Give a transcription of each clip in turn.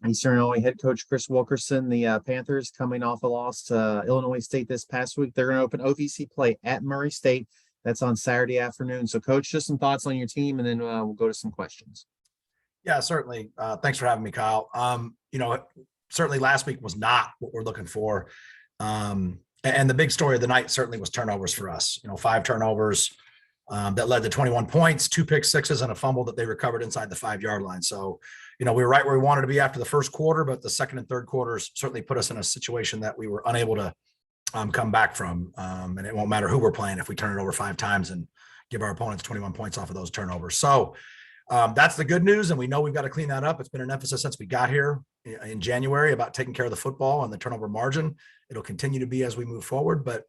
Eastern Illinois head coach Chris Wilkerson, the Panthers, coming off a loss to Illinois State this past week. They're going to open OVC play at Murray State. That's on Saturday afternoon. So, Coach, just some thoughts on your team, and then we'll go to some questions. Yeah, certainly. Thanks for having me, Kyle. Certainly last week was not what we're looking for. And the big story of the night certainly was turnovers for us. 5 turnovers that led to 21 points, 2 pick sixes, and a fumble that they recovered inside the 5-yard line. So, we were right where we wanted to be after the first quarter, but the second and third quarters certainly put us in a situation that we were unable to come back from. And it won't matter who we're playing if we turn it over 5 times and give our opponents 21 points off of those turnovers. So that's the good news. And we know we've got to clean that up. It's been an emphasis since we got here in January about taking care of the football and the turnover margin. It'll continue to be as we move forward, but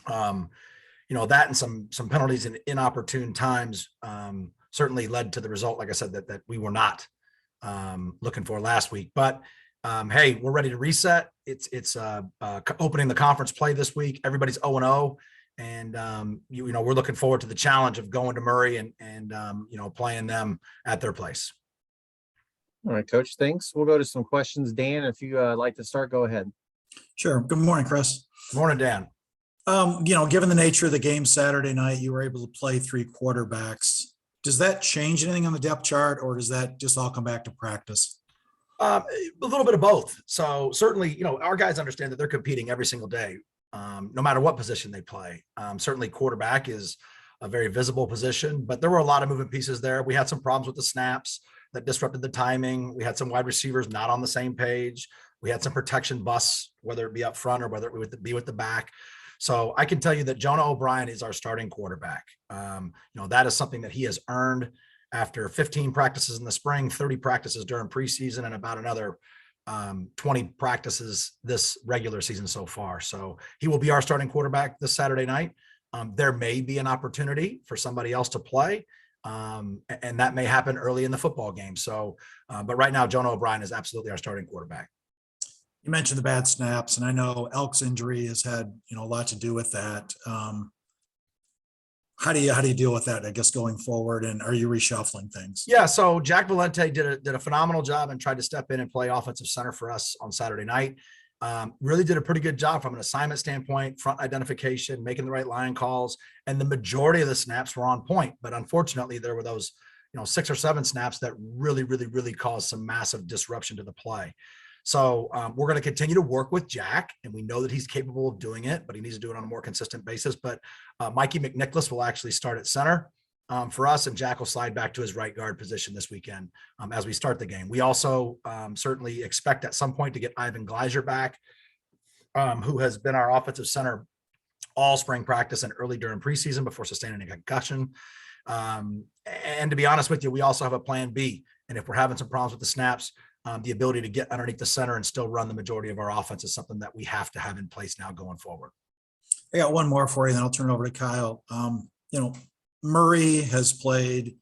that and some penalties in inopportune times certainly led to the result, like I said, that we were not looking for last week. But hey, we're ready to reset. It's opening the conference play this week. Everybody's 0-0, and we're looking forward to the challenge of going to Murray and playing them at their place. All right, Coach. Thanks. We'll go to some questions. Dan, if you like to start, go ahead. Sure. Good morning, Chris. Good morning, Dan. Given the nature of the game Saturday night, you were able to play 3 quarterbacks. Does that change anything on the depth chart, or does that just all come back to practice? A little bit of both. So certainly, our guys understand that they're competing every single day, no matter what position they play. Certainly quarterback is a very visible position, but there were a lot of moving pieces there. We had some problems with the snaps that disrupted the timing. We had some wide receivers not on the same page. We had some protection busts, whether it be up front or whether it would be with the back. So I can tell you that Jonah O'Brien is our starting quarterback. That is something that he has earned after 15 practices in the spring, 30 practices during preseason, and about another 20 practices this regular season so far. So he will be our starting quarterback this Saturday night. There may be an opportunity for somebody else to play, and that may happen early in the football game. So, but right now, Jonah O'Brien is absolutely our starting quarterback. You mentioned the bad snaps, and I know Elk's injury has had a lot to do with that. How do you deal with that, I guess, going forward, and are you reshuffling things? Yeah, so Jack Valente did a phenomenal job and tried to step in and play offensive center for us on Saturday night. Really did a pretty good job from an assignment standpoint, front identification, making the right line calls, and the majority of the snaps were on point. But unfortunately, there were those 6 or 7 snaps that really caused some massive disruption to the play. So we're going to continue to work with Jack, and we know that he's capable of doing it, but he needs to do it on a more consistent basis. But Mikey McNicholas will actually start at center for us, and Jack will slide back to his right guard position this weekend as we start the game. We also certainly expect at some point to get Ivan Gleiser back, who has been our offensive center all spring practice and early during preseason before sustaining a concussion. And to be honest with you, we also have a plan B. And if we're having some problems with the snaps, the ability to get underneath the center and still run the majority of our offense is something that we have to have in place now going forward. I got one more for you, then I'll turn it over to Kyle. Murray has played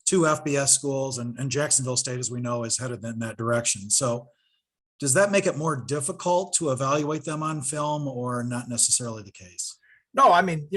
2 FBS schools, and Jacksonville State, as we know, is headed in that direction. So does that make it more difficult to evaluate them on film, or not necessarily the case? No, I mean,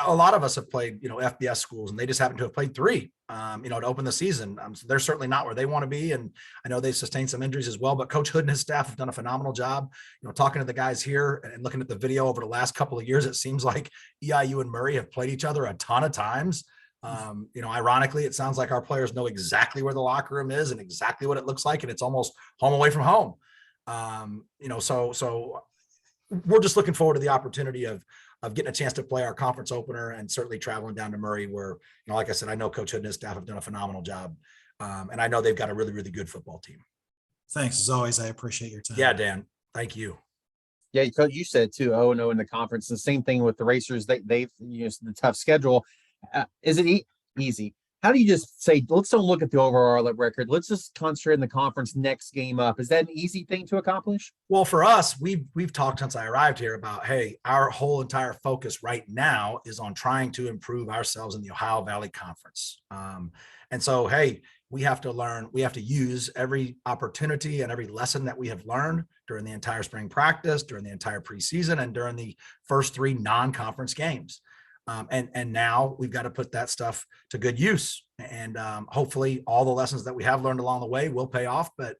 a lot of us have played, FBS schools, and they just happen to have played 3, to open the season. So they're certainly not where they want to be. And I know they've sustained some injuries as well, but Coach Hood and his staff have done a phenomenal job, talking to the guys here and looking at the video over the last couple of years. It seems like EIU and Murray have played each other a ton of times. Ironically, it sounds like our players know exactly where the locker room is and exactly what it looks like. And it's almost home away from home. So we're just looking forward to the opportunity of getting a chance to play our conference opener, and certainly traveling down to Murray where, like I said, I know Coach Hood and his staff have done a phenomenal job. And I know they've got a really good football team. Thanks. As always, I appreciate your time. Yeah, Dan. Thank you. Yeah, you said too, 0-0 in the conference. The same thing with the Racers. They've the tough schedule. Is it easy? How do you just say, let's don't look at the overall record. Let's just concentrate on the conference next game up. Is that an easy thing to accomplish? Well, for us, we've talked since I arrived here about, hey, our whole entire focus right now is on trying to improve ourselves in the Ohio Valley Conference. And so, hey, we have to use every opportunity and every lesson that we have learned during the entire spring practice, during the entire preseason, and during the first 3 non-conference games. And now we've got to put that stuff to good use. And hopefully all the lessons that we have learned along the way will pay off. But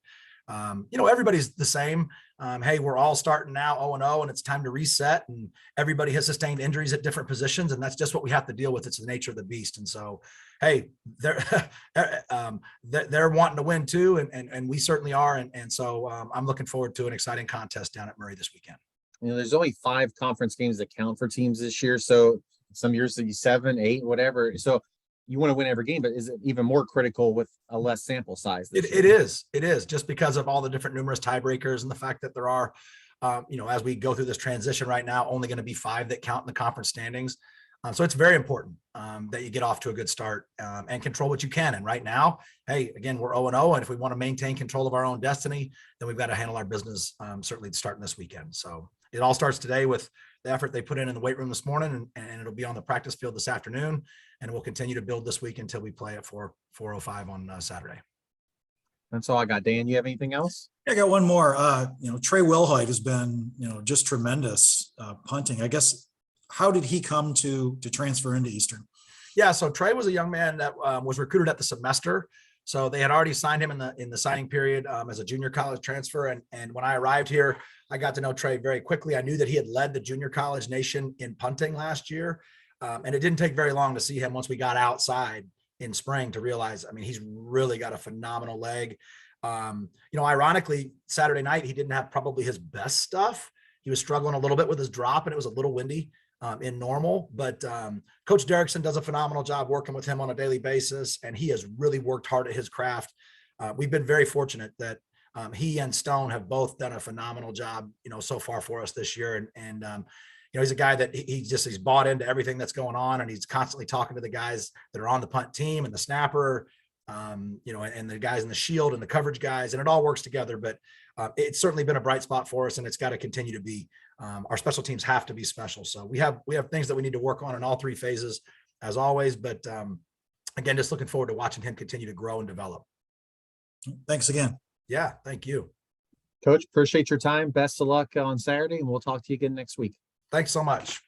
Everybody's the same. Hey, we're all starting now 0-0, and it's time to reset. And everybody has sustained injuries at different positions, and that's just what we have to deal with. It's the nature of the beast. And so, hey, they're wanting to win too, and we certainly are. And so I'm looking forward to an exciting contest down at Murray this weekend. There's only 5 conference games that count for teams this year. So some years it'll be 7, 8, whatever. So you want to win every game, but is it even more critical with a less sample size? It is just because of all the different numerous tiebreakers and the fact that there are, as we go through this transition right now, only going to be 5 that count in the conference standings. So it's very important that you get off to a good start and control what you can. And right now, hey, again, we're 0-0. And if we want to maintain control of our own destiny, then we've got to handle our business, certainly starting this weekend. So it all starts today with the effort they put in the weight room this morning, and it'll be on the practice field this afternoon. And we'll continue to build this week until we play at 4:05 on Saturday. That's all I got. Dan, you have anything else? I got one more. Trey Wilhoit has been, just tremendous punting. I guess, how did he come to transfer into Eastern? Yeah, so Trey was a young man that was recruited at the semester. So they had already signed him in the signing period as a junior college transfer. And when I arrived here, I got to know Trey very quickly. I knew that he had led the junior college nation in punting last year. And it didn't take very long to see him once we got outside in spring to realize, he's really got a phenomenal leg. Ironically, Saturday night, he didn't have probably his best stuff. He was struggling a little bit with his drop, and it was a little windy in normal, but Coach Derrickson does a phenomenal job working with him on a daily basis. And he has really worked hard at his craft. We've been very fortunate that he and Stone have both done a phenomenal job, so far for us this year. And he's a guy that he's bought into everything that's going on, and he's constantly talking to the guys that are on the punt team and the snapper, and the guys in the shield and the coverage guys, and it all works together. But it's certainly been a bright spot for us, and it's got to continue to be. Our special teams have to be special. So we have things that we need to work on in all 3 phases, as always. But again, just looking forward to watching him continue to grow and develop. Thanks again. Yeah, thank you, Coach. Appreciate your time. Best of luck on Saturday, and we'll talk to you again next week. Thanks so much.